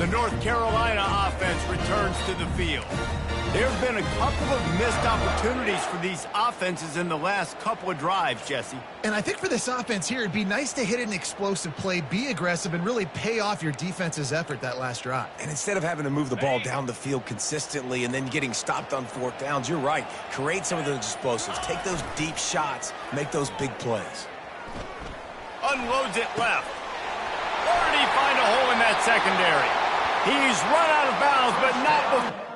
The North Carolina offense returns to the field. There have been a couple of missed opportunities for these offenses in the last couple of drives, Jesse. And I think for this offense here, it'd be nice to hit an explosive play, be aggressive, and really pay off your defense's effort that last drive. And instead of having to move the ball down the field consistently and then getting stopped on fourth downs, you're right. Create some of those explosives. Take those deep shots. Make those big plays. Unloads it left. Or did he find a hole in that secondary? He's run out of bounds, but not before.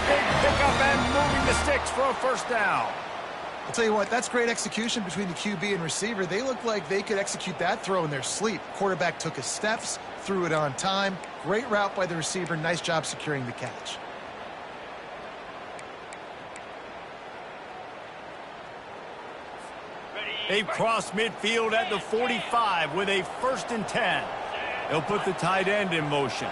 Big pickup and moving the sticks for a first down. I'll tell you what, that's great execution between the QB and receiver. They looked like they could execute that throw in their sleep. Quarterback took his steps, threw it on time. Great route by the receiver. Nice job securing the catch. They've crossed midfield at the 45 with a 1st and 10. They'll put the tight end in motion.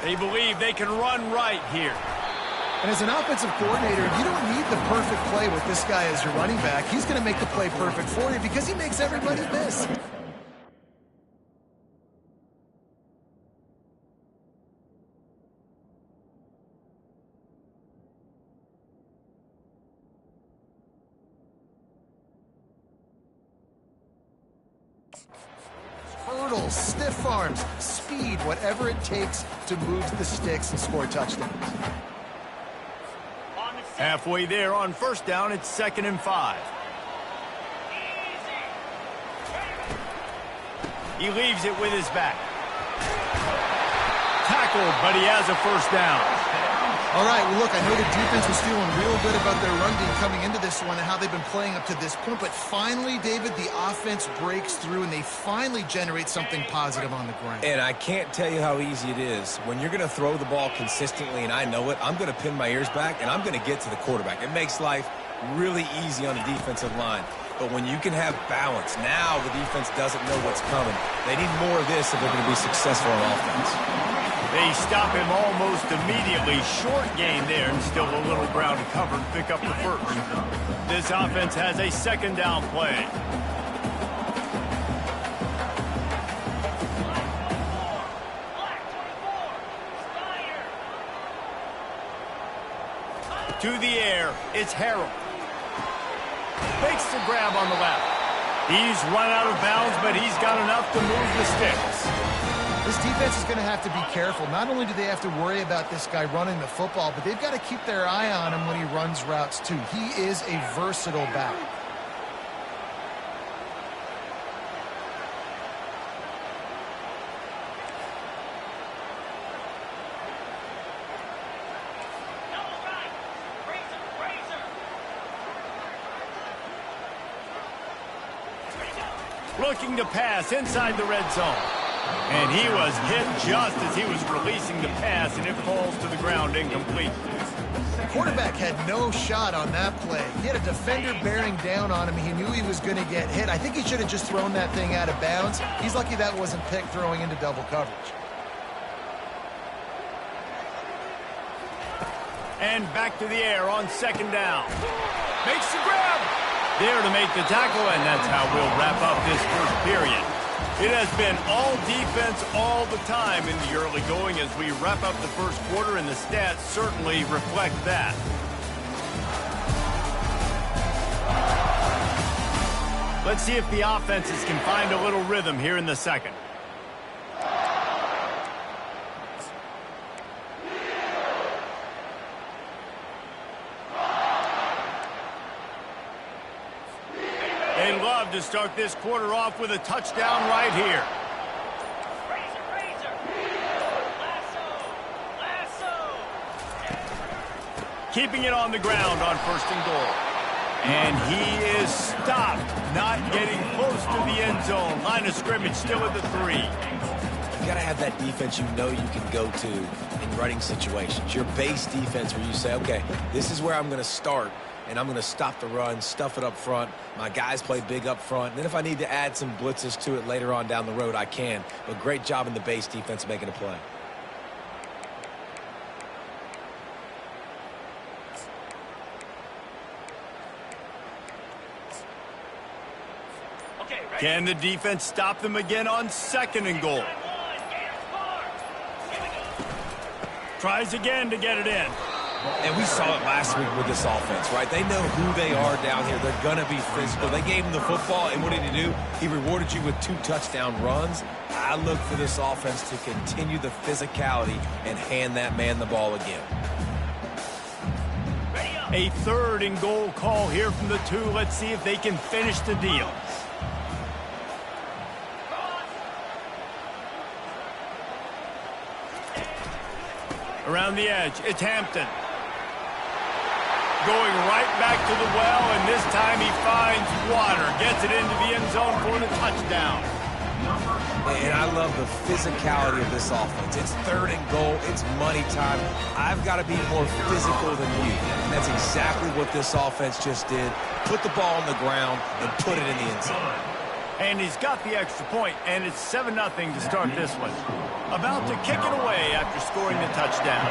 They believe they can run right here. And as an offensive coordinator, you don't need the perfect play with this guy as your running back. He's going to make the play perfect for you because he makes everybody miss. Hurdles, stiff arms, speed, whatever it takes to move the sticks and score touchdowns. Halfway there on first down, it's 2nd and 5. He leaves it with his back. Tackled, but he has a first down. All right, well, look, I know the defense was feeling real good about their run game coming into this one and how they've been playing up to this point, but finally, David, the offense breaks through and they finally generate something positive on the ground. And I can't tell you how easy it is. When you're going to throw the ball consistently, and I know it, I'm going to pin my ears back, and I'm going to get to the quarterback. It makes life really easy on the defensive line. But when you can have balance, now the defense doesn't know what's coming. They need more of this if they're going to be successful on offense. They stop him almost immediately. Short gain there and still a little ground to cover and pick up the first. This offense has a 2nd down play. To the air, it's Harrell. Makes the grab on the left. He's run out of bounds, but he's got enough to move the sticks. This defense is going to have to be careful. Not only do they have to worry about this guy running the football, but they've got to keep their eye on him when he runs routes too. He is a versatile back. Looking to pass inside the red zone. And he was hit just as he was releasing the pass, and it falls to the ground incomplete. quarterback had no shot on that play. He had a defender bearing down on him. He knew he was going to get hit. I think he should have just thrown that thing out of bounds. He's lucky that wasn't picked throwing into double coverage. And back to the air on second down. Makes the grab. There to make the tackle, and that's how we'll wrap up this first period. It has been all defense all the time in the early going as we wrap up the first quarter, and the stats certainly reflect that. Let's see if the offenses can find a little rhythm here in the second. They'd love to start this quarter off with a touchdown right here. Keeping it on the ground on first and goal. And he is stopped, not getting close to the end zone. Line of scrimmage still at the 3. You got to have that defense you know you can go to in running situations. Your base defense where you say, okay, this is where I'm going to start, and I'm going to stop the run, stuff it up front. My guys play big up front. And then if I need to add some blitzes to it later on down the road, I can. But great job in the base defense making a play. Can the defense stop them again on second and goal? Tries again to get it in. And we saw it last week with this offense, right? They know who they are down here. They're going to be physical. They gave him the football, and what did he do? He rewarded you with 2 touchdown runs. I look for this offense to continue the physicality and hand that man the ball again. A third and goal call here from the 2. Let's see if they can finish the deal. Around the edge, it's Hampton. Going right back to the well, and this time he finds water. Gets it into the end zone for the touchdown. And I love the physicality of this offense. It's third and goal. It's money time. I've got to be more physical than you. And that's exactly what this offense just did. Put the ball on the ground and put it in the end zone. And he's got the extra point, and it's 7-0 to start this one. About to kick it away after scoring the touchdown.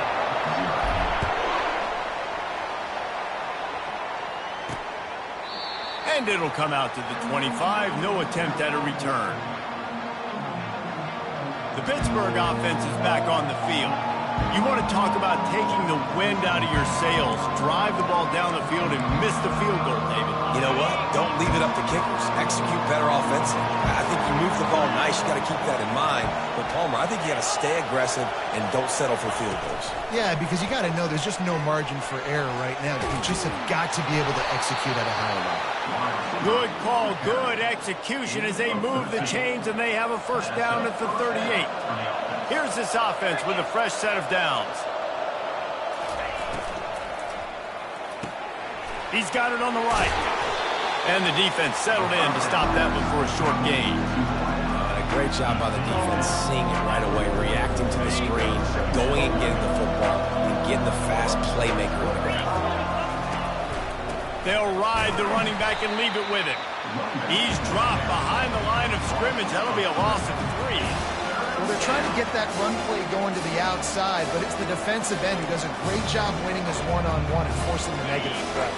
And it'll come out to the 25. No attempt at a return. The Pittsburgh offense is back on the field. You want to talk about taking the wind out of your sails. Drive the ball down the field and miss the field goal, David. You know what? Don't leave it up to kickers. Execute better offensively. I think you move the ball nice. You got to keep that in mind. But, Palmer, I think you got to stay aggressive and don't settle for field goals. Yeah, because you got to know there's just no margin for error right now. You just have got to be able to execute at a higher level. Good call, good execution as they move the chains, and they have a first down at the 38. Here's this offense with a fresh set of downs. He's got it on the right. And the defense settled in to stop that one for a short gain. A great job by the defense, seeing it right away, reacting to the screen, going and getting the football, and getting the fast playmaker on the ground. They'll ride the running back and leave it with him. He's dropped behind the line of scrimmage. That'll be a loss of 3. Well, they're trying to get that run play going to the outside, but it's the defensive end who does a great job winning this one-on-one and forcing the negative threat.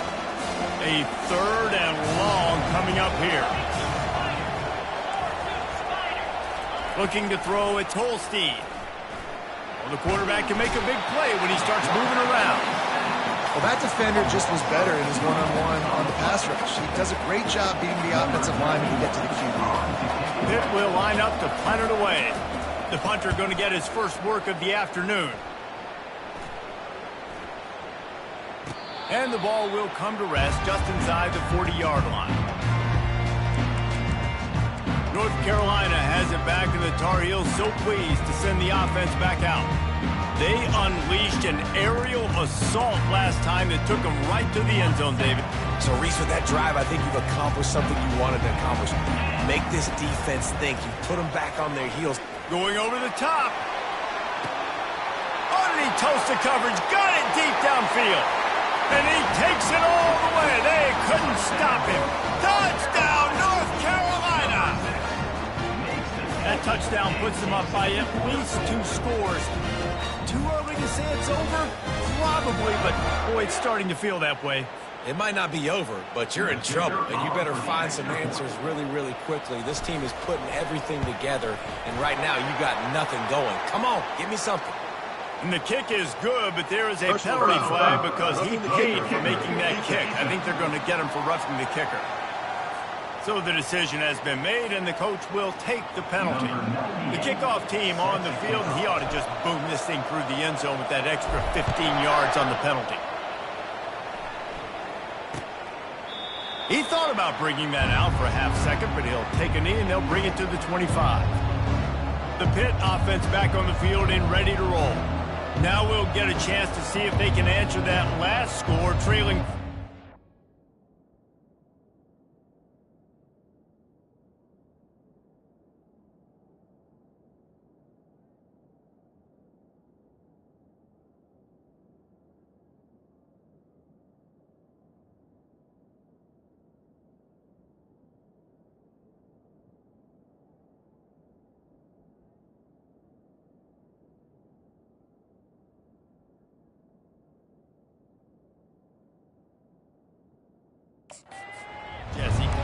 A third and long coming up here. Looking to throw, it's Holstein. Well, the quarterback can make a big play when he starts moving around. Well, that defender just was better in his one-on-one on the pass rush. He does a great job beating the offensive lineman to get to the QB. Pitt will line up to punt it away. The punter going to get his first work of the afternoon. And the ball will come to rest just inside the 40-yard line. North Carolina has it back, and the Tar Heels so pleased to send the offense back out. They unleashed an aerial assault last time that took them right to the end zone, David. So, Reese, with that drive, I think you've accomplished something you wanted to accomplish. Make this defense think. You put them back on their heels. Going over the top. Underneath toast to coverage. Got it deep downfield. Takes it all the way. They couldn't stop him. Touchdown, North Carolina! That touchdown puts them up by at least 2 scores. Too early to say it's over? Probably, but boy, it's starting to feel that way. It might not be over, but you're in trouble, and you better find some answers really, really quickly. This team is putting everything together, and right now you got nothing going. Come on, give me something. And the kick is good, but there is a penalty flag because he paid for making that kick. I think they're going to get him for roughing the kicker. So the decision has been made, and the coach will take the penalty. The kickoff team on the field, and he ought to just boom this thing through the end zone with that extra 15 yards on the penalty. He thought about bringing that out for a half second, but he'll take a knee, and they'll bring it to the 25. The Pitt offense back on the field and ready to roll. Now we'll get a chance to see if they can answer that last score, trailing.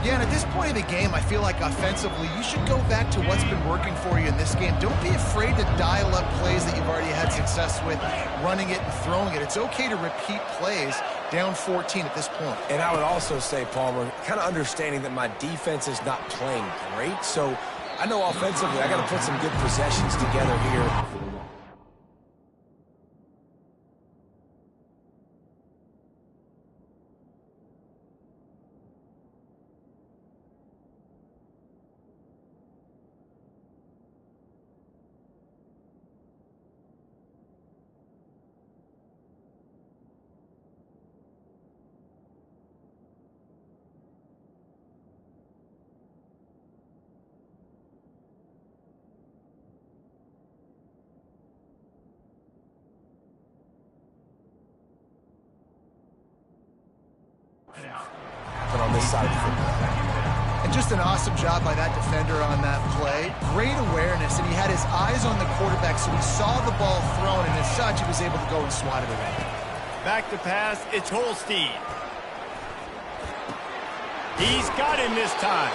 Yeah, and at this point of the game, I feel like offensively, you should go back to what's been working for you in this game. Don't be afraid to dial up plays that you've already had success with, running it and throwing it. It's okay to repeat plays down 14 at this point. And I would also say, Palmer, kind of understanding that my defense is not playing great, so I know offensively I got to put some good possessions together here. On this side of the football. And just an awesome job by that defender on that play. Great awareness, and he had his eyes on the quarterback, so he saw the ball thrown, and as such, he was able to go and swat it away. Back to pass, it's Holstein. He's got him this time.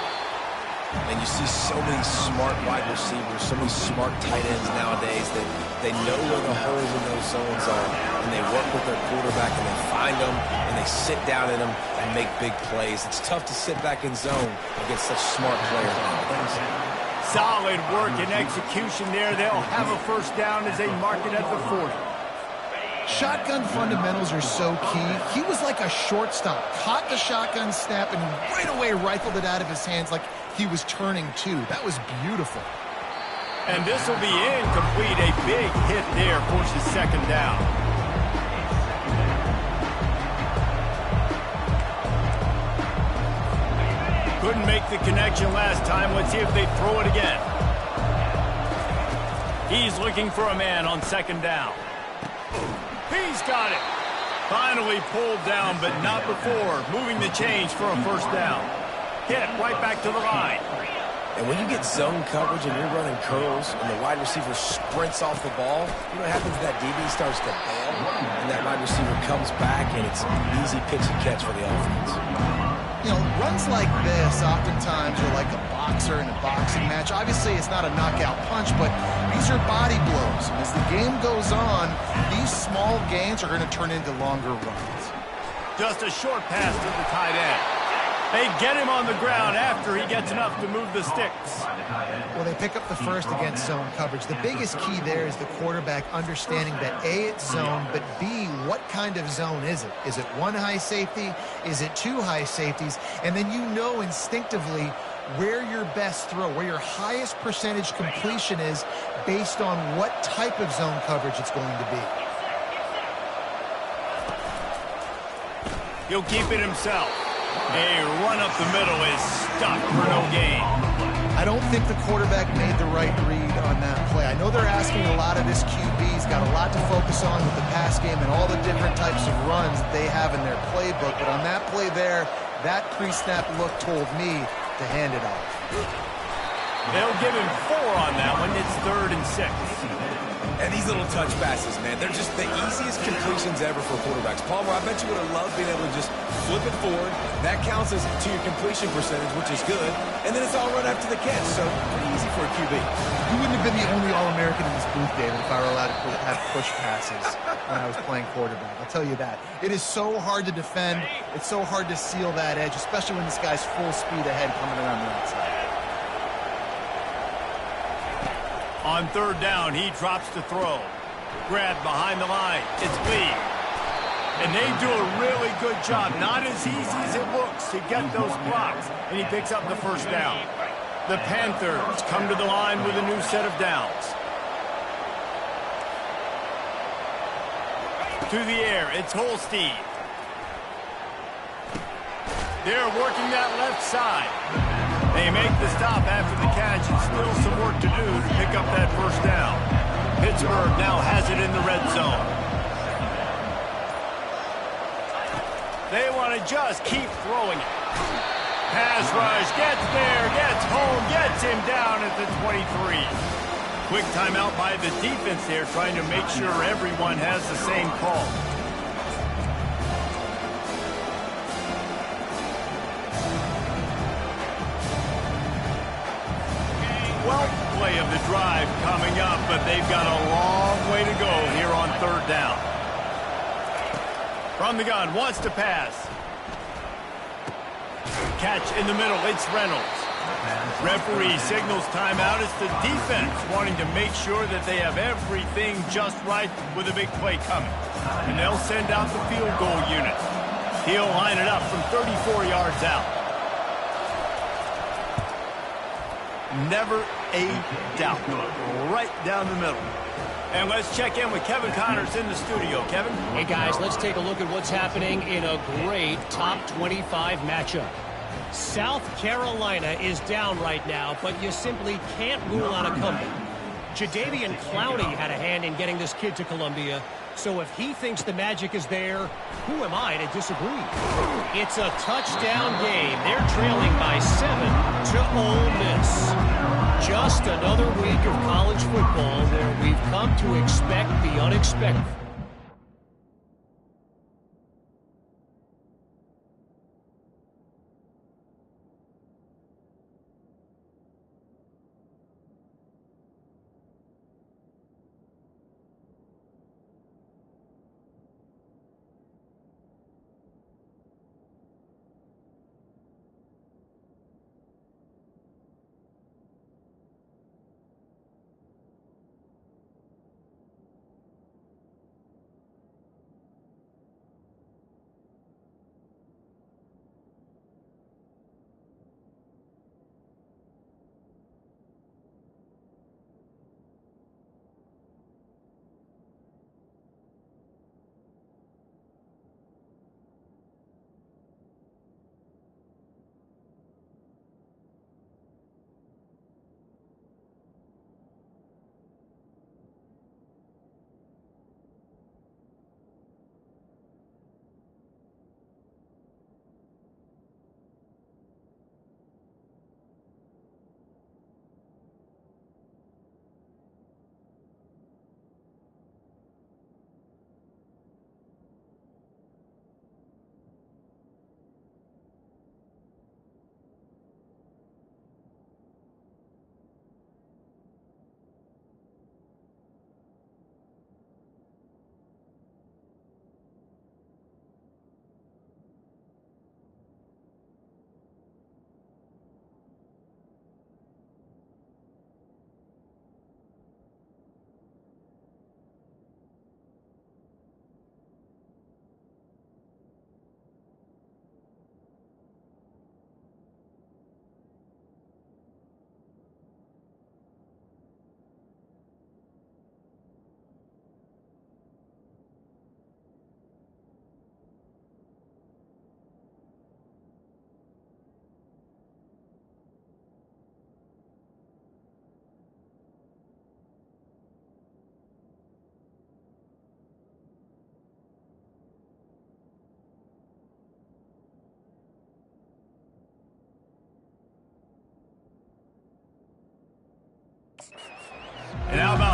And you see so many smart wide receivers, so many smart tight ends nowadays that they know where the holes in those zones are, and they work with their quarterback, and they find them, and they sit down in them and make big plays. It's tough to sit back in zone against such smart players nowadays. Solid work and execution there. They'll have a first down as they mark it at the 40. Shotgun fundamentals are so key. He was like a shortstop, caught the shotgun snap, and right away rifled it out of his hands like he was turning two. That was beautiful. And this will be incomplete. A big hit there forces second down. Couldn't make the connection last time. Let's see if they throw it again. He's looking for a man on second down. He's got it. Finally pulled down, but not before. Moving the chains for a first down. Hit right back to the line. And when you get zone coverage and you're running curls and the wide receiver sprints off the ball, you know what happens? That DB starts to bail, and that wide receiver comes back, and it's an easy pitch and catch for the offense. You know, runs like this oftentimes are like a boxer in a boxing match. Obviously, it's not a knockout punch, but these are body blows. And as the game goes on, these small gains are going to turn into longer runs. Just a short pass to the tight end. They get him on the ground after he gets enough to move the sticks. Well, they pick up the first against zone coverage. The biggest key there is the quarterback understanding that A, it's zone, but B, what kind of zone is it? Is it one high safety? Is it two high safeties? And then you know instinctively where your best throw, where your highest percentage completion is based on what type of zone coverage it's going to be. He'll keep it himself. A run up the middle is stuck for no gain. I don't think the quarterback made the right read on that play. I know they're asking a lot of this QB. He's got a lot to focus on with the pass game and all the different types of runs that they have in their playbook. But on that play there, that pre-snap look told me to hand it off. They'll give him 4 on that one. It's 3rd and 6. And these little touch passes, man, they're just the easiest completions ever for quarterbacks. Palmer, I bet you would have loved being able to just flip it forward. That counts as to your completion percentage, which is good. And then it's all run after the catch, so pretty easy for a QB. You wouldn't have been the only All-American in this booth, David, if I were allowed to have push passes when I was playing quarterback. I'll tell you that. It is so hard to defend. It's so hard to seal that edge, especially when this guy's full speed ahead coming around the outside. On 3rd down, he drops to throw. Grabbed behind the line. It's Lee. And they do a really good job. Not as easy as it looks to get those blocks. And he picks up the 1st down. The Panthers come to the line with a new set of downs. To the air, it's Holstein. They're working that left side. They make the stop after the catch, and still some work to do to pick up that 1st down. Pittsburgh now has it in the red zone. They want to just keep throwing it. Pass rush, gets there, gets home, gets him down at the 23. Quick timeout by the defense there, trying to make sure everyone has the same call. Play of the drive coming up, but they've got a long way to go here on 3rd down. From the gun, wants to pass. Catch in the middle, it's Reynolds. Referee signals timeout. It's the defense wanting to make sure that they have everything just right with a big play coming. And they'll send out the field goal unit. He'll line it up from 34 yards out. Never a doubt. Right down the middle. And let's check in with Kevin Connors in the studio. Kevin? Hey, guys, let's take a look at what's happening in a great top 25 matchup. South Carolina is down right now, but you simply can't rule out a comeback. Jadeveon Clowney had a hand in getting this kid to Columbia, so if he thinks the magic is there, who am I to disagree? It's a touchdown game. They're trailing by 7 to Ole Miss. Just another week of college football where we've come to expect the unexpected.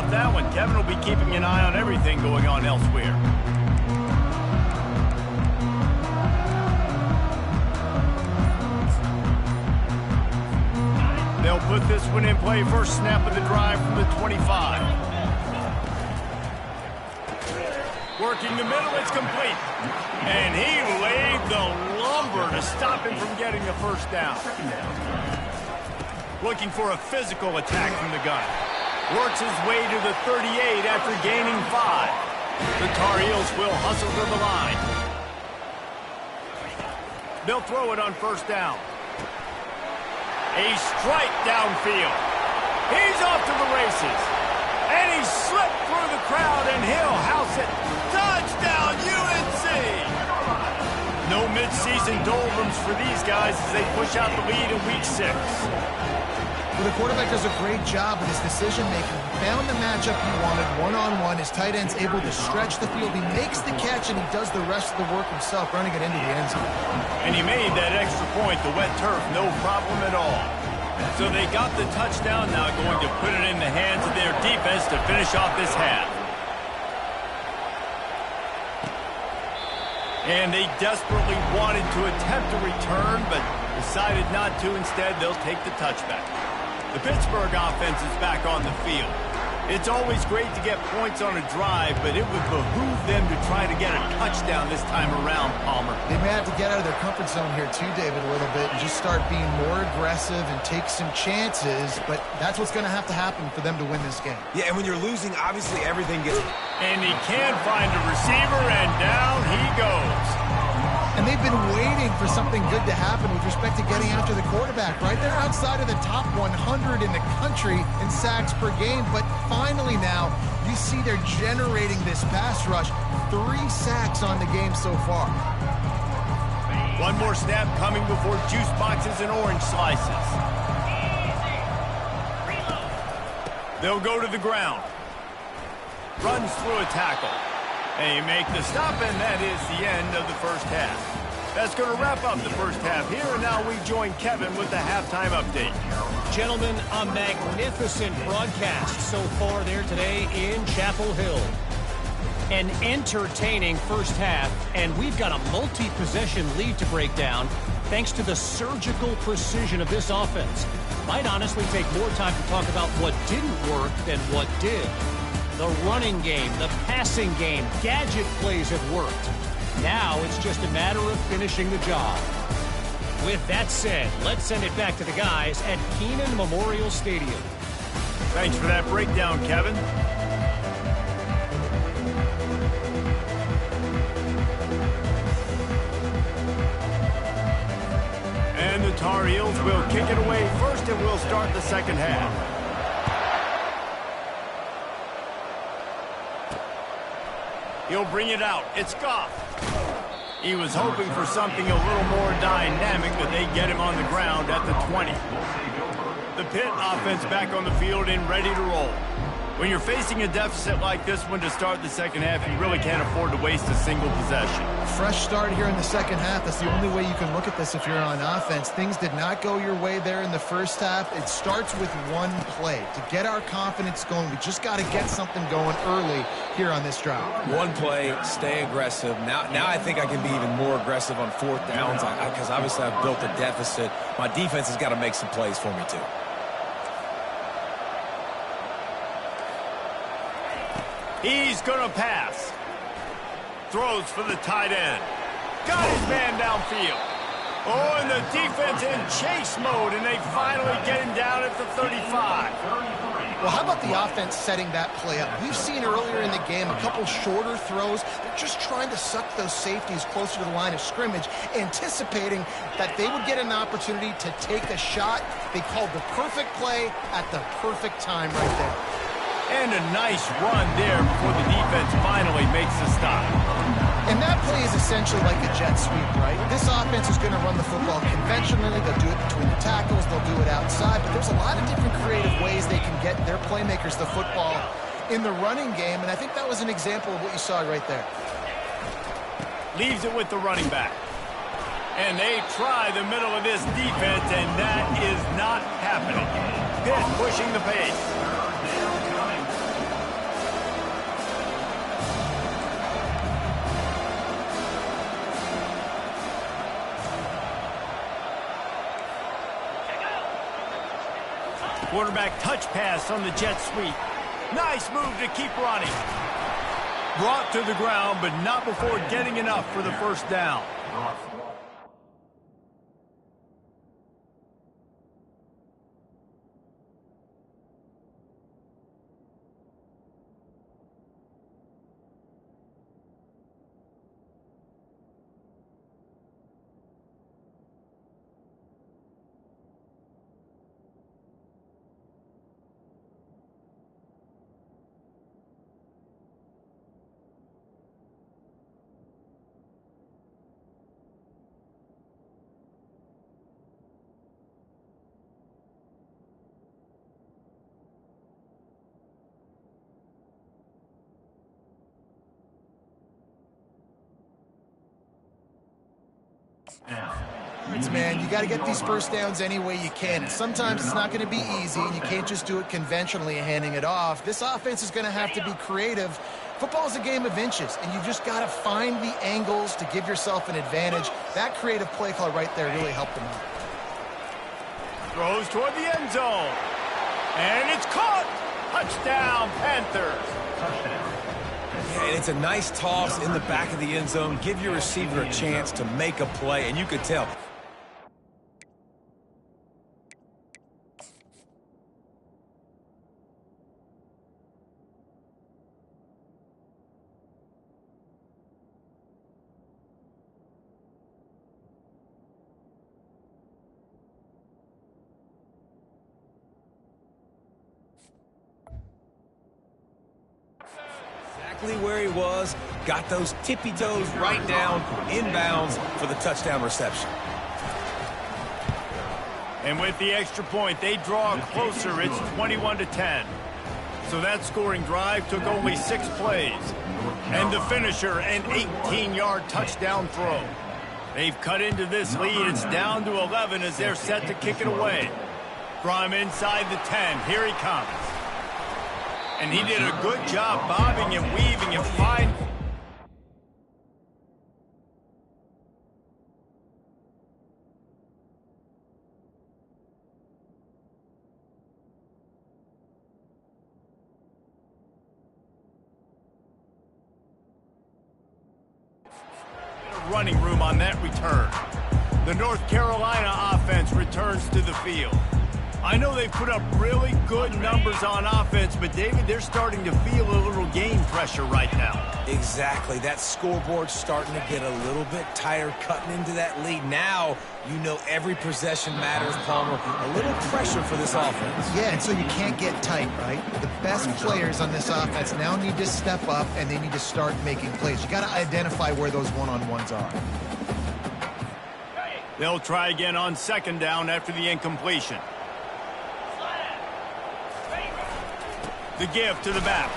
about that one. Kevin will be keeping an eye on everything going on elsewhere. They'll put this one in play. First snap of the drive from the 25. Working the middle, it's complete. And he laid the lumber to stop him from getting the first down. Looking for a physical attack from the gun. Works his way to the 38 after gaining 5. The Tar Heels will hustle to the line. They'll throw it on first down. A strike downfield. He's off to the races. And he slipped through the crowd, and he'll house it. Touchdown, UNC! No midseason doldrums for these guys as they push out the lead in Week 6. Well, the quarterback does a great job with his decision-making. He found the matchup he wanted, one-on-one. His tight end's able to stretch the field. He makes the catch, and he does the rest of the work himself, running it into the end zone. And he made that extra point, the wet turf, no problem at all. So they got the touchdown, now going to put it in the hands of their defense to finish off this half. And they desperately wanted to attempt a return, but decided not to. Instead, they'll take the touchback. The Pittsburgh offense is back on the field. It's always great to get points on a drive, but it would behoove them to try to get a touchdown this time around, Palmer. They may have to get out of their comfort zone here too, David, a little bit, and just start being more aggressive and take some chances, but that's what's going to have to happen for them to win this game. Yeah, and when you're losing, obviously everything gets... And he can find a receiver, and down he goes. And they've been waiting for something good to happen with respect to getting after the quarterback, right? They're outside of the top 100 in the country in sacks per game, but finally now you see they're generating this pass rush. 3 sacks on the game so far. One more snap coming before juice boxes and orange slices. They'll go to the ground. Runs through a tackle. They make the stop, and that is the end of the first half. That's going to wrap up the first half here, and now we join Kevin with the halftime update. Gentlemen, a magnificent broadcast so far there today in Chapel Hill. An entertaining first half, and we've got a multi-possession lead to break down thanks to the surgical precision of this offense. Might honestly take more time to talk about what didn't work than what did. The running game, the passing game, gadget plays have worked. Now it's just a matter of finishing the job. With that said, let's send it back to the guys at Kenan Memorial Stadium. Thanks for that breakdown, Kevin. And the Tar Heels will kick it away first, and we'll start the second half. He'll bring it out. It's Goff. He was hoping for something a little more dynamic, but they get him on the ground at the 20. The Pitt offense back on the field and ready to roll. When you're facing a deficit like this one to start the second half, you really can't afford to waste a single possession. Fresh start here in the second half. That's the only way you can look at this if you're on offense. Things did not go your way there in the first half. It starts with one play. To get our confidence going, we just got to get something going early here on this drive. One play, stay aggressive. Now I think I can be even more aggressive on fourth downs because obviously I've built a deficit. My defense has got to make some plays for me too. He's going to pass. Throws for the tight end. Got his man downfield. Oh, and the defense in chase mode, and they finally get him down at the 35. Well, how about the offense setting that play up? We've seen earlier in the game a couple shorter throws. They're just trying to suck those safeties closer to the line of scrimmage, anticipating that they would get an opportunity to take a shot. They called the perfect play at the perfect time right there. And a nice run there before the defense finally makes the stop. And that play is essentially like a jet sweep, right? This offense is going to run the football conventionally. They'll do it between the tackles. They'll do it outside. But there's a lot of different creative ways they can get their playmakers the football in the running game. And I think that was an example of what you saw right there. Leaves it with the running back. And they try the middle of this defense, and that is not happening. Pitt pushing the pace. Quarterback touch pass on the jet sweep. Nice move to keep running. Brought to the ground, but not before getting enough for the first down. Man, you got to get these first downs any way you can. And sometimes it's not going to be easy, and you can't just do it conventionally handing it off. This offense is going to have to be creative. Football is a game of inches, and you just got to find the angles to give yourself an advantage. That creative play call right there really helped them out. Throws toward the end zone. And it's caught. Touchdown, Panthers. And it's a nice toss in the back of the end zone. Give your receiver a chance to make a play, and you could tell. Exactly where he was, got those tippy toes right down, inbounds for the touchdown reception. And with the extra point, they draw closer. It's 21-10. So that scoring drive took only 6 plays. And the finisher, an 18-yard touchdown throw. They've cut into this lead. It's down to 11 as they're set to kick it away. From inside the 10, here he comes. And he did a good job bobbing and weaving and finding. Running room on that return. The North Carolina offense returns to the field. I know they put up really good numbers on offense, but David, they're starting to feel a little game pressure right now. Exactly. That scoreboard's starting to get a little bit tired cutting into that lead. Now, you know every possession matters, Palmer. A little pressure for this offense. Yeah, and so you can't get tight, right? The best players on this offense now need to step up, and they need to start making plays. You got to identify where those one-on-ones are. They'll try again on second down after the incompletion. The give to the back.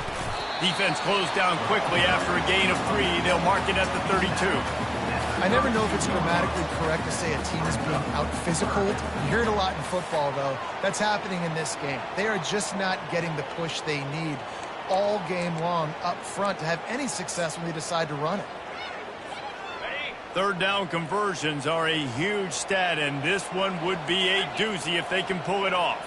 Defense closed down quickly after a gain of 3. They'll mark it at the 32. I never know if it's grammatically correct to say a team is being out-physical. You hear it a lot in football, though. That's happening in this game. They are just not getting the push they need all game long up front to have any success when they decide to run it. Third down conversions are a huge stat, and this one would be a doozy if they can pull it off.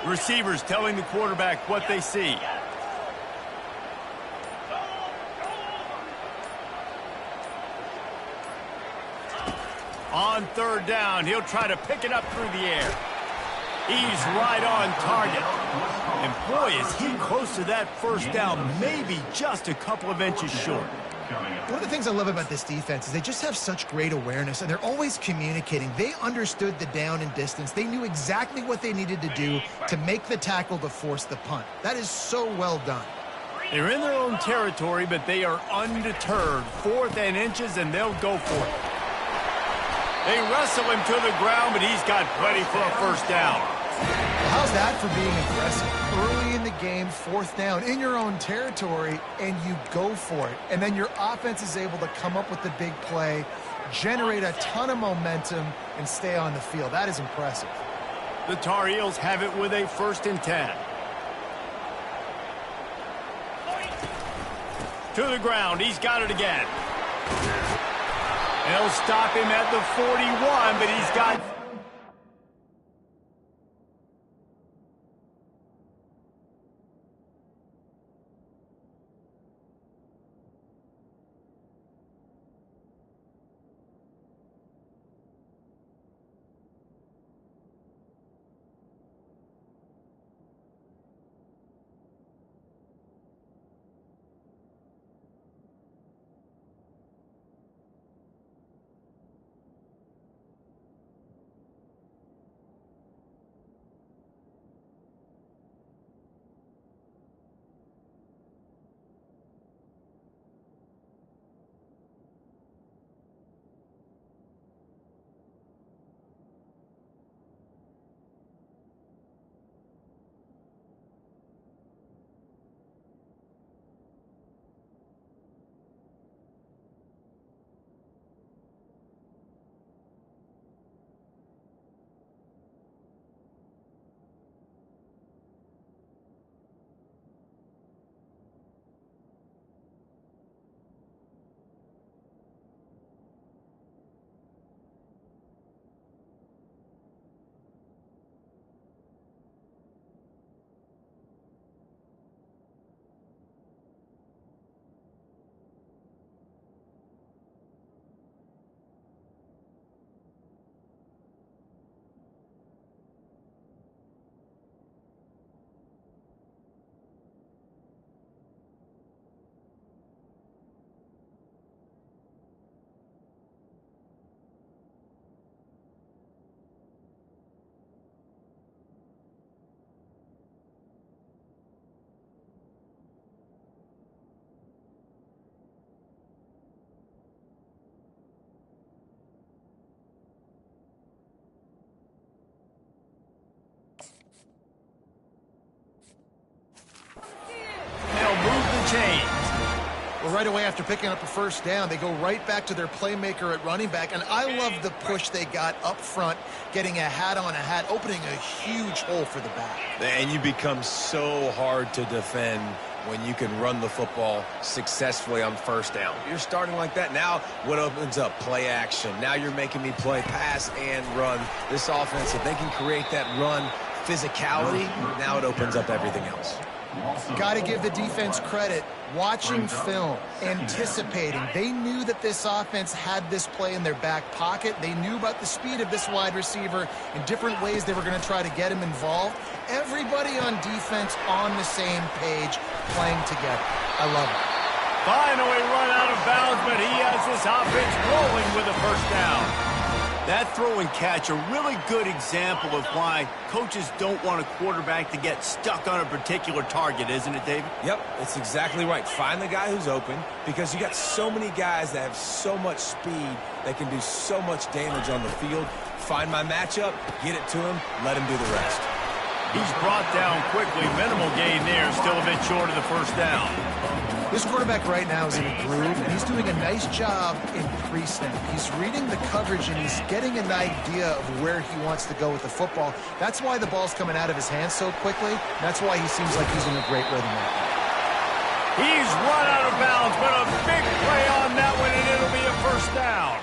Receivers telling the quarterback what they see. On third down, he'll try to pick it up through the air. He's right on target. And boy, is he close to that first down, maybe just a couple of inches short. One of the things I love about this defense is they just have such great awareness, and they're always communicating. They understood the down and distance. They knew exactly what they needed to do to make the tackle to force the punt. That is so well done. They're in their own territory, but they are undeterred. 4th and inches, and they'll go for it. They wrestle him to the ground, but he's got plenty for a first down. Well, how's that for being aggressive? Early in the game, 4th down, in your own territory, and you go for it. And then your offense is able to come up with the big play, generate a ton of momentum, and stay on the field. That is impressive. The Tar Heels have it with a 1st and 10. To the ground, he's got it again. They'll stop him at the 41, but he's got... right away after picking up a first down, they go right back to their playmaker at running back. And I love the push they got up front, getting a hat on a hat, opening a huge hole for the back. And you become so hard to defend when you can run the football successfully on first down. You're starting like that. Now what opens up? Play action. Now you're making me play pass and run. This offense, if they can create that run physicality, now it opens up everything else. Got to give the defense credit. Watching film, anticipating. They knew that this offense had this play in their back pocket. They knew about the speed of this wide receiver and different ways they were going to try to get him involved. Everybody on defense on the same page, playing together. I love it. Finally run out of bounds, but he has this offense rolling with a first down. That throw and catch, a really good example of why coaches don't want a quarterback to get stuck on a particular target, isn't it, David? Yep, it's exactly right. Find the guy who's open, because you got so many guys that have so much speed that can do so much damage on the field. Find my matchup, get it to him, let him do the rest. He's brought down quickly. Minimal gain there, still a bit short of the first down. This quarterback right now is in a groove, and he's doing a nice job in pre-snap. He's reading the coverage, and he's getting an idea of where he wants to go with the football. That's why the ball's coming out of his hands so quickly. That's why he seems like he's in a great rhythm right now. He's run out of bounds, but a big play on that one, and it'll be a first down.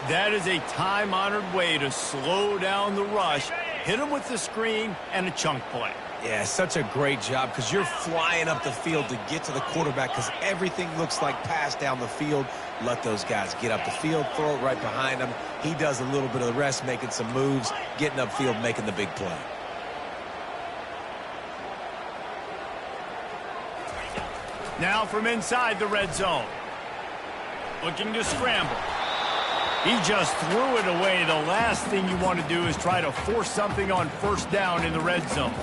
That is a time-honored way to slow down the rush, hit him with the screen, and a chunk play. Yeah, such a great job, because you're flying up the field to get to the quarterback, because everything looks like pass down the field. Let those guys get up the field, throw it right behind him. He does a little bit of the rest, making some moves, getting upfield, making the big play. Now from inside the red zone. Looking to scramble. He just threw it away. The last thing you want to do is try to force something on first down in the red zone.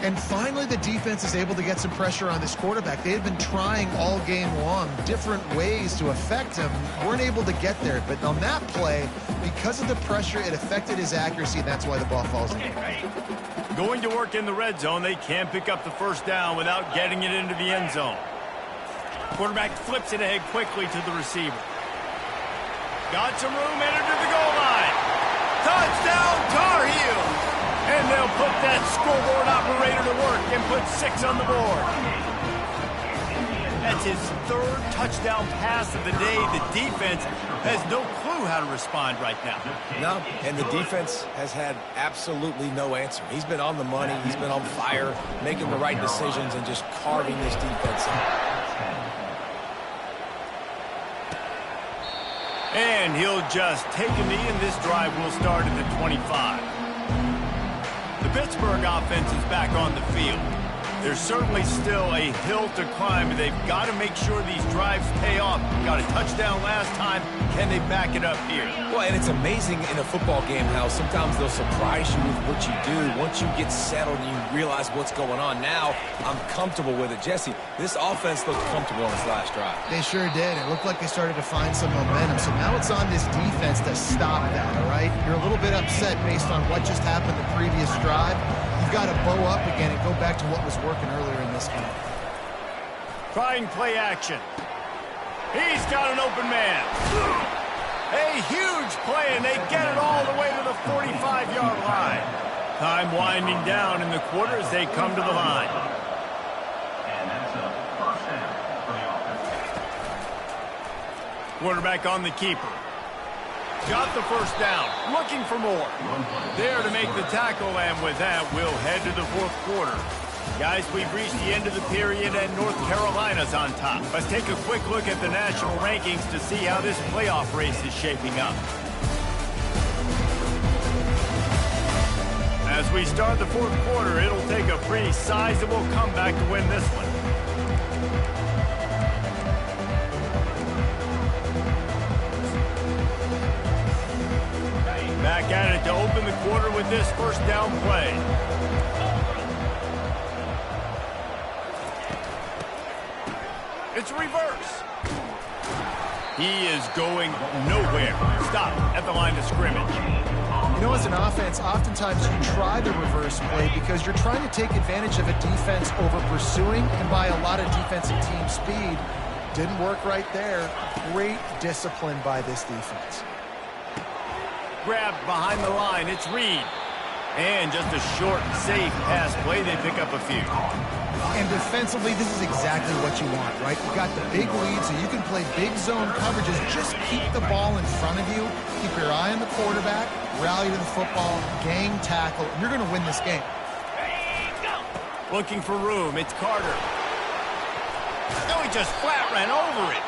And finally, the defense is able to get some pressure on this quarterback. They had been trying all game long different ways to affect him. Weren't able to get there. But on that play, because of the pressure, it affected his accuracy, and that's why the ball falls in. Going to work in the red zone, they can't pick up the first down without getting it into the end zone. Quarterback flips it ahead quickly to the receiver. Got some room, entered to the goal line. Touchdown, Tar Heels! And they'll put that scoreboard operator to work and put 6 on the board. That's his third touchdown pass of the day. The defense has no clue how to respond right now. No, and the defense has had absolutely no answer. He's been on the money. He's been on fire, making the right decisions and just carving this defense up. And he'll just take a knee, and this drive will start at the 25. The Pittsburgh offense is back on the field. There's certainly still a hill to climb, but they've got to make sure these drives pay off. Got a touchdown last time. Can they back it up here? Well, and it's amazing in a football game how sometimes they'll surprise you with what you do. Once you get settled and you realize what's going on, now I'm comfortable with it. Jesse, this offense looked comfortable on this last drive. They sure did. It looked like they started to find some momentum. So now it's on this defense to stop that, all right? You're a little bit upset based on what just happened the previous drive. You've got to bow up again and go back to what was working earlier in this game. Trying play action. He's got an open man. A huge play, and they get it all the way to the 45-yard line. Time winding down in the quarter as they come to the line. And that's a first down for the offense. Quarterback on the keeper. Got the first down. Looking for more. There to make the tackle, and with that, we'll head to the fourth quarter. Guys, we've reached the end of the period, and North Carolina's on top. Let's take a quick look at the national rankings to see how this playoff race is shaping up. As we start the fourth quarter, it'll take a pretty sizable comeback to win this one. Back at it to open the quarter with this first down play. It's reverse. He is going nowhere. Stop at the line of scrimmage. You know, as an offense, oftentimes you try the reverse play because you're trying to take advantage of a defense over pursuing, and by a lot of defensive team speed. Didn't work right there. Great discipline by this defense. Grabbed behind the line. It's Reed. And just a short, safe pass play. They pick up a few. And defensively, this is exactly what you want, right? You've got the big lead, so you can play big zone coverages. Just keep the ball in front of you. Keep your eye on the quarterback. Rally to the football. Gang tackle. You're going to win this game. Looking for room. It's Carter. No, he just flat ran over it.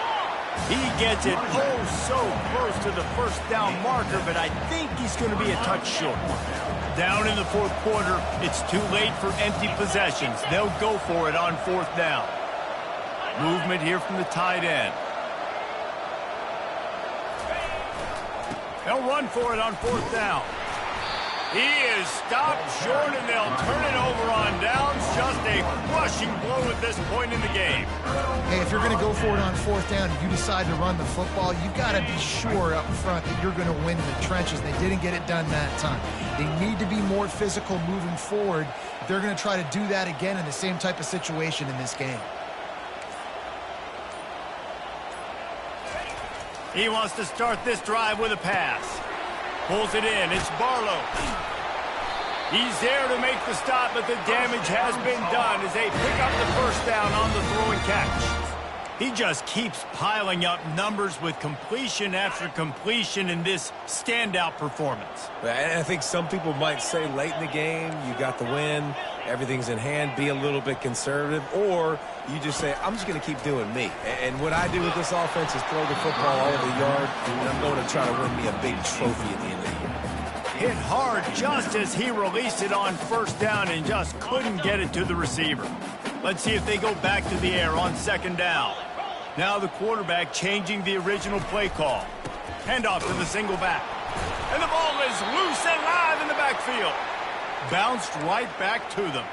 He gets it so close to the first down marker, but I think he's going to be a touch short. Down in the fourth quarter, it's too late for empty possessions. They'll go for it on fourth down. Movement here from the tight end. They'll run for it on fourth down. He is stopped short, and they'll turn it over on downs. Just a crushing blow at this point in the game. Hey, if you're going to go for it on fourth down and you decide to run the football, you've got to be sure up front that you're going to win in the trenches. They didn't get it done that time. They need to be more physical moving forward. They're going to try to do that again in the same type of situation in this game. He wants to start this drive with a pass. Pulls it in. It's Barlow. He's there to make the stop, but the damage has been done as they pick up the first down on the throw and catch. He just keeps piling up numbers with completion after completion in this standout performance. And I think some people might say late in the game, you got the win, everything's in hand, be a little bit conservative, or you just say, I'm just going to keep doing me. And what I do with this offense is throw the football all over the yard, and I'm going to try to win me a big trophy at the end of the year. Hit hard just as he released it on first down and just couldn't get it to the receiver. Let's see if they go back to the air on second down. Now the quarterback changing the original play call. Handoff to the single back. And the ball is loose and live in the backfield. Bounced right back to them.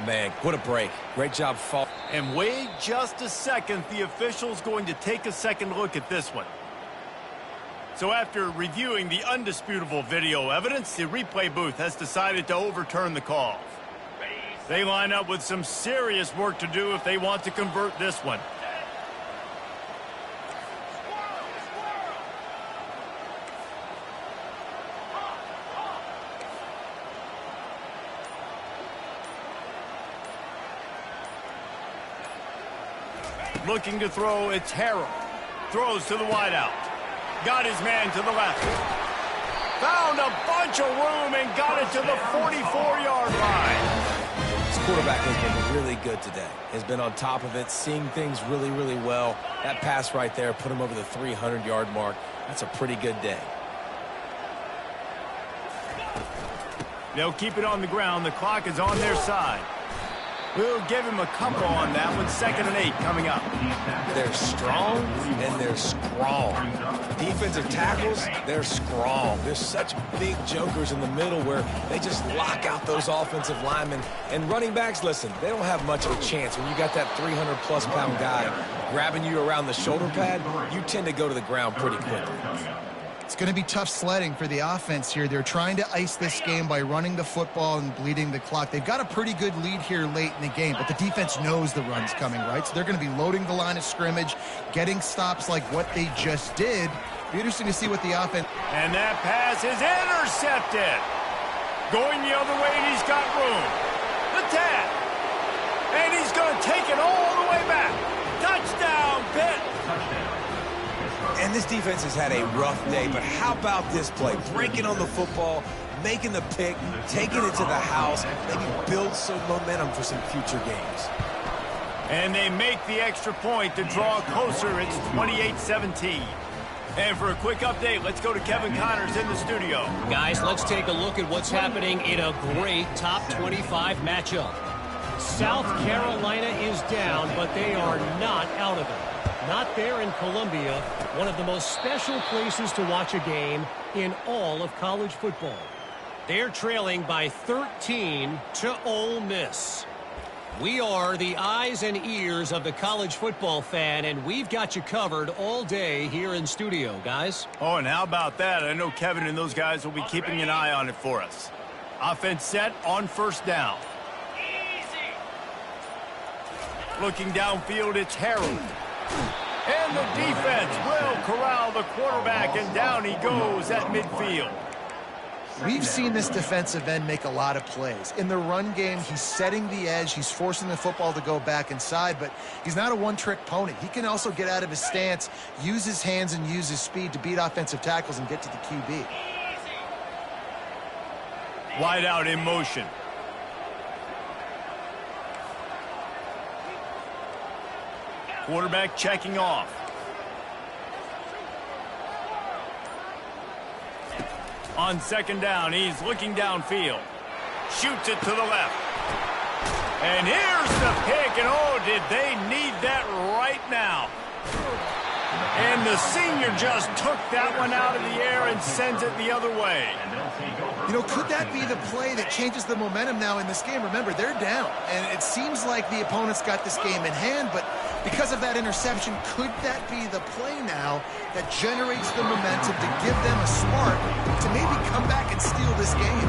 Man, what a break. Great job, Fall. And wait just a second. The official's going to take a second look at this one. So after reviewing the undisputable video evidence, the replay booth has decided to overturn the call. They line up with some serious work to do if they want to convert this one. Looking to throw, it's Harrell. Throws to the wideout. Got his man to the left. Found a bunch of room and got it to the 44-yard line. This quarterback has been really good today. Has been on top of it, seeing things really, really well. That pass right there put him over the 300-yard mark. That's a pretty good day. They'll keep it on the ground. The clock is on their side. We'll give him a couple on that one. 2nd and 8 coming up. They're strong and they're strong. Defensive tackles, they're strong. There's such big jokers in the middle where they just lock out those offensive linemen. And running backs, listen, they don't have much of a chance. When you got that 300-plus pound guy grabbing you around the shoulder pad, you tend to go to the ground pretty quickly. It's going to be tough sledding for the offense here. They're trying to ice this game by running the football and bleeding the clock. They've got a pretty good lead here late in the game, but the defense knows the run's coming, right? So they're going to be loading the line of scrimmage, getting stops like what they just did. Be interesting to see what the offense... And that pass is intercepted. Going the other way, and he's got room. The tap. And he's going to take it all the way back. Touchdown, Pitt. And this defense has had a rough day, but how about this play? Breaking on the football, making the pick, taking it to the house, maybe build some momentum for some future games. And they make the extra point to draw closer. It's 28-17. And for a quick update, let's go to Kevin Connors in the studio. Guys, let's take a look at what's happening in a great top 25 matchup. South Carolina is down, but they are not out of it. Not there in Columbia, one of the most special places to watch a game in all of college football. They're trailing by 13 to Ole Miss. We are the eyes and ears of the college football fan, and we've got you covered all day here in studio, guys. Oh, and how about that? I know Kevin and those guys will be keeping an eye on it for us. Offense set on first down. Looking downfield, it's Harold. And the defense will corral the quarterback, and down he goes at midfield. We've seen this defensive end make a lot of plays. In the run game, he's setting the edge. He's forcing the football to go back inside, but he's not a one-trick pony. He can also get out of his stance, use his hands, and use his speed to beat offensive tackles and get to the QB. Wide out in motion. Quarterback checking off. On second down, he's looking downfield. Shoots it to the left. And here's the pick, and oh, did they need that right now. And the senior just took that one out of the air and sends it the other way. You know, could that be the play that changes the momentum now in this game? Remember, they're down, and it seems like the opponent's got this game in hand, but because of that interception, could that be the play now that generates the momentum to give them a spark to maybe come back and steal this game?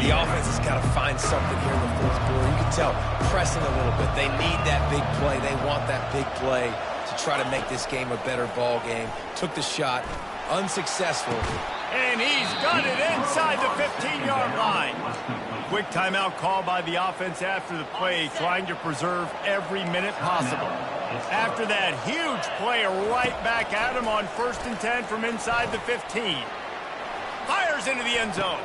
The offense has got to find something here in the fourth quarter. You can tell, pressing a little bit. They need that big play. They want that big play to try to make this game a better ball game. Took the shot, unsuccessful. And he's got it inside the 15-yard line. Quick timeout call by the offense after the play, trying to preserve every minute possible. After that huge play, right back at him on 1st and 10 from inside the 15. Fires into the end zone.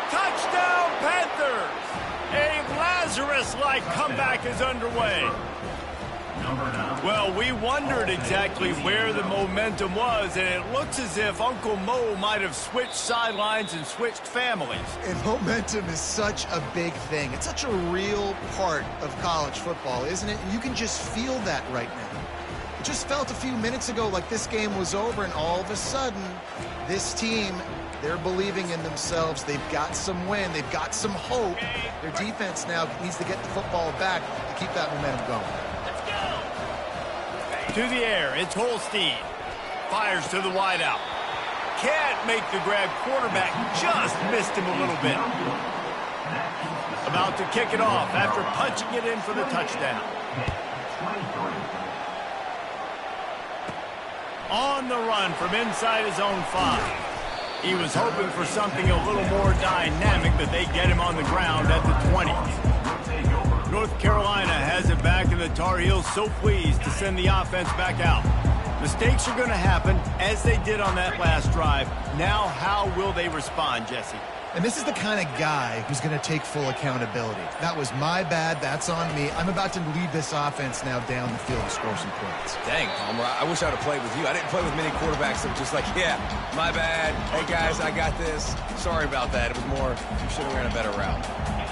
Touchdown, Panthers! A Lazarus-like comeback is underway. Well, we wondered exactly where the momentum was, and it looks as if Uncle Mo might have switched sidelines and switched families. And momentum is such a big thing. It's such a real part of college football, isn't it? And you can just feel that right now. It just felt a few minutes ago like this game was over, and all of a sudden, this team, they're believing in themselves. They've got some win. They've got some hope. Their defense now needs to get the football back to keep that momentum going. To the air, it's Holstein. Fires to the wideout. Can't make the grab. Quarterback just missed him a little bit. About to kick it off after punching it in for the touchdown. On the run from inside his own 5. He was hoping for something a little more dynamic, but they get him on the ground at the 20. North Carolina has it back, and the Tar Heels so pleased to send the offense back out. Mistakes are going to happen, as they did on that last drive. Now, how will they respond, Jesse? And this is the kind of guy who's going to take full accountability. That was my bad. That's on me. I'm about to lead this offense now down the field to score some points. Dang, Palmer, I wish I would have played with you. I didn't play with many quarterbacks that were just like, yeah, my bad. Hey, guys, I got this. Sorry about that. It was more, you should have ran a better route.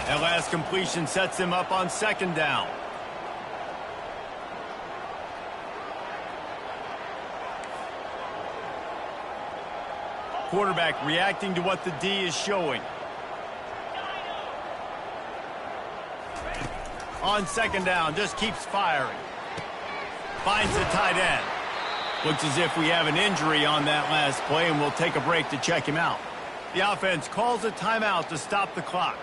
That last completion sets him up on 2nd down. Quarterback reacting to what the D is showing. On 2nd down, just keeps firing. Finds the tight end. Looks as if we have an injury on that last play, and we'll take a break to check him out. The offense calls a timeout to stop the clock.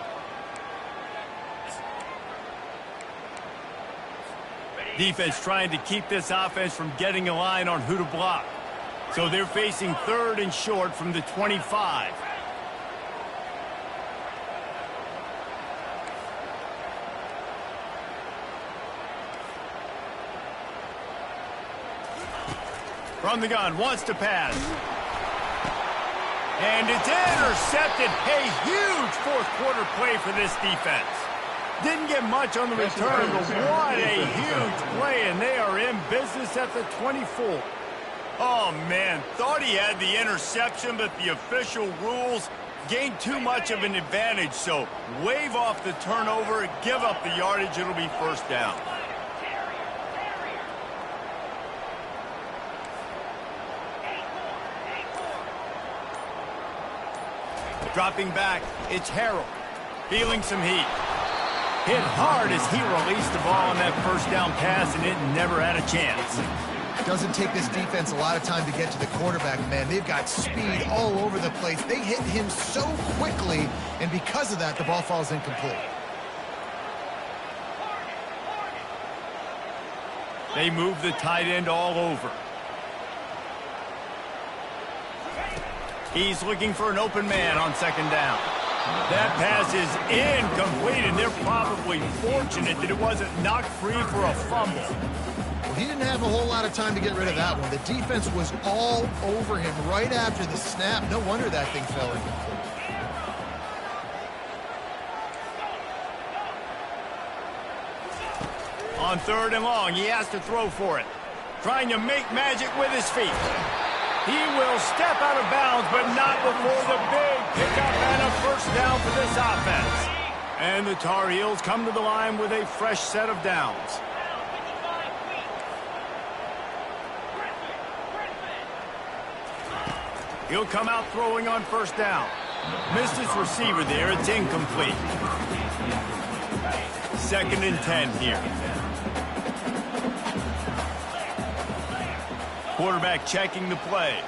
Defense trying to keep this offense from getting a line on who to block. So they're facing 3rd and short from the 25. From the gun, wants to pass. And it's intercepted. A huge 4th quarter play for this defense. Didn't get much on the return, but what a huge play, and they are in business at the 24. Oh, man, thought he had the interception, but the official rules gained too much of an advantage, so wave off the turnover, give up the yardage, it'll be 1st down. Dropping back, it's Harrell, feeling some heat. Hit hard as he released the ball on that 1st down pass, and it never had a chance. Doesn't take this defense a lot of time to get to the quarterback, man. They've got speed all over the place. They hit him so quickly, and because of that, the ball falls incomplete. They move the tight end all over. He's looking for an open man on second down. That pass is incomplete, and they're probably fortunate that it wasn't knocked free for a fumble. Well, he didn't have a whole lot of time to get rid of that one. The defense was all over him right after the snap. No wonder that thing fell incomplete. On third and long, he has to throw for it. Trying to make magic with his feet. He will step out of bounds, but not before the big pickup and a first down for this offense. And the Tar Heels come to the line with a fresh set of downs. He'll come out throwing on first down. Missed his receiver there. It's incomplete. 2nd and 10 here. Quarterback checking the play.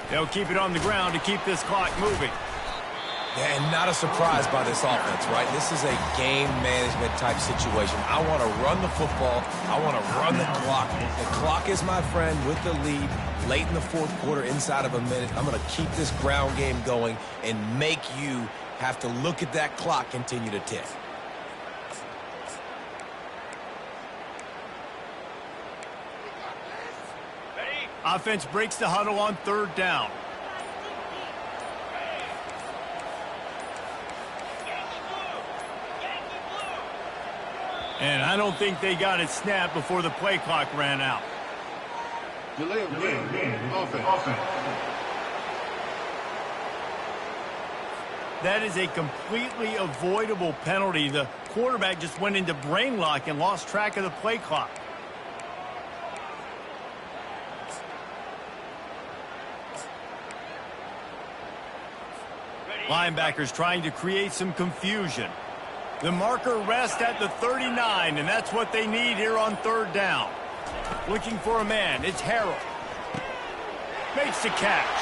They'll keep it on the ground to keep this clock moving. And not a surprise by this offense, right? This is a game management type situation. I want to run the football. I want to run the clock. The clock is my friend with the lead. Late in the 4th quarter, inside of a minute, I'm going to keep this ground game going and make you have to look at that clock continue to tick. Offense breaks the huddle on 3rd down. And I don't think they got it snapped before the play clock ran out. Delay of game. Offense. That is a completely avoidable penalty. The quarterback just went into brain lock and lost track of the play clock. Linebackers trying to create some confusion. The marker rests at the 39, and that's what they need here on 3rd down. Looking for a man. It's Harrell. Makes the catch.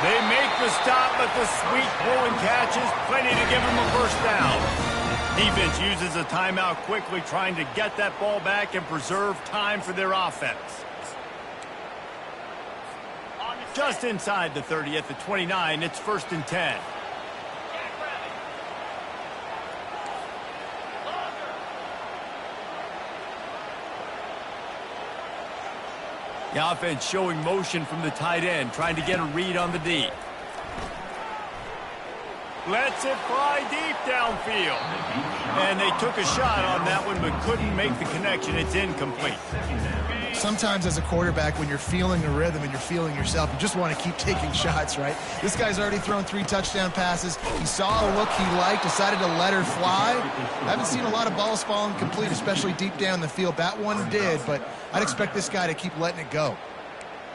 They make the stop, but the sweet pull and catch is plenty to give them a first down. Defense uses a timeout quickly, trying to get that ball back and preserve time for their offense. Just inside the 30 at the 29, it's 1st and 10. The offense showing motion from the tight end, trying to get a read on the D. Lets it fly deep downfield. And they took a shot on that one, but couldn't make the connection. It's incomplete. Sometimes as a quarterback, when you're feeling a rhythm and you're feeling yourself, you just want to keep taking shots, right? This guy's already thrown 3 touchdown passes. He saw a look he liked, decided to let her fly. I haven't seen a lot of balls falling complete, especially deep down the field. That one did, but I'd expect this guy to keep letting it go.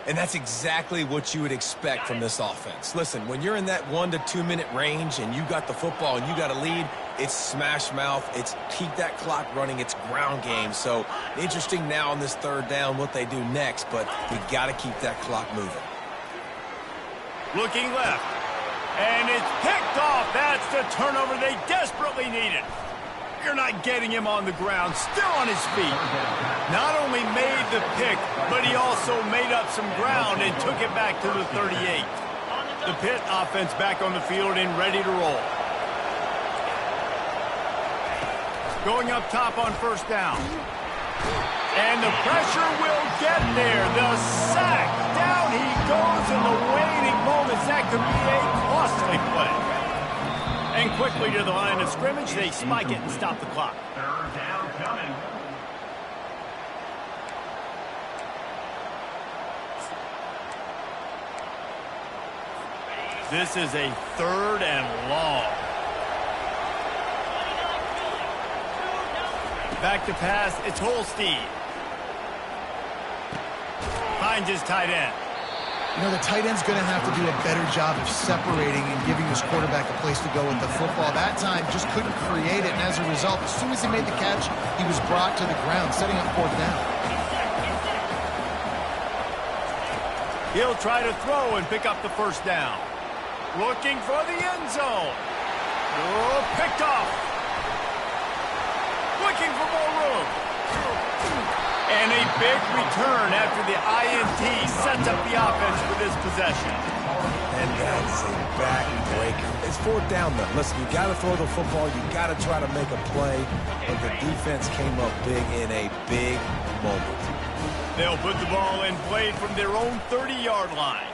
And that's exactly what you would expect from this offense. Listen, when you're in that 1 to 2 minute range and you got the football and you got a lead, it's smash mouth. It's keep that clock running. It's ground game. So interesting now on this 3rd down what they do next, but we got to keep that clock moving. Looking left. And it's picked off. That's the turnover they desperately needed. You're not getting him on the ground, still on his feet. Not only made the pick, but he also made up some ground and took it back to the 38. The Pitt offense back on the field and ready to roll. Going up top on 1st down. And the pressure will get there. The sack. Down he goes in the waning moments. That could be a costly play. And quickly to the line of scrimmage, they spike it and stop the clock. 3rd down coming. This is a 3rd and long. Back to pass, it's Holstein. Finds his tight end. You know, the tight end's going to have to do a better job of separating and giving his quarterback a place to go with the football. That time just couldn't create it, and as a result, as soon as he made the catch, he was brought to the ground, setting up 4th down. He'll try to throw and pick up the first down. Looking for the end zone. Oh, picked off. Looking for more room. And a big return after the INT sets up the offense for this possession. And that's a backbreaker. It's fourth down, though. Listen, you got to throw the football. You got to try to make a play. But the defense came up big in a big moment. They'll put the ball in play from their own 30-yard line.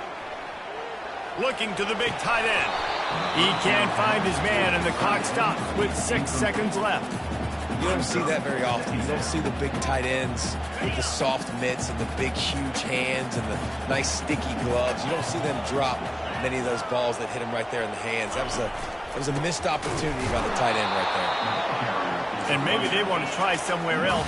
Looking to the big tight end. He can't find his man, and the clock stops with 6 seconds left. You don't see that very often. You don't see the big tight ends with the soft mitts and the big, huge hands and the nice, sticky gloves. You don't see them drop many of those balls that hit him right there in the hands. That was a missed opportunity by the tight end right there. And maybe they want to try somewhere else.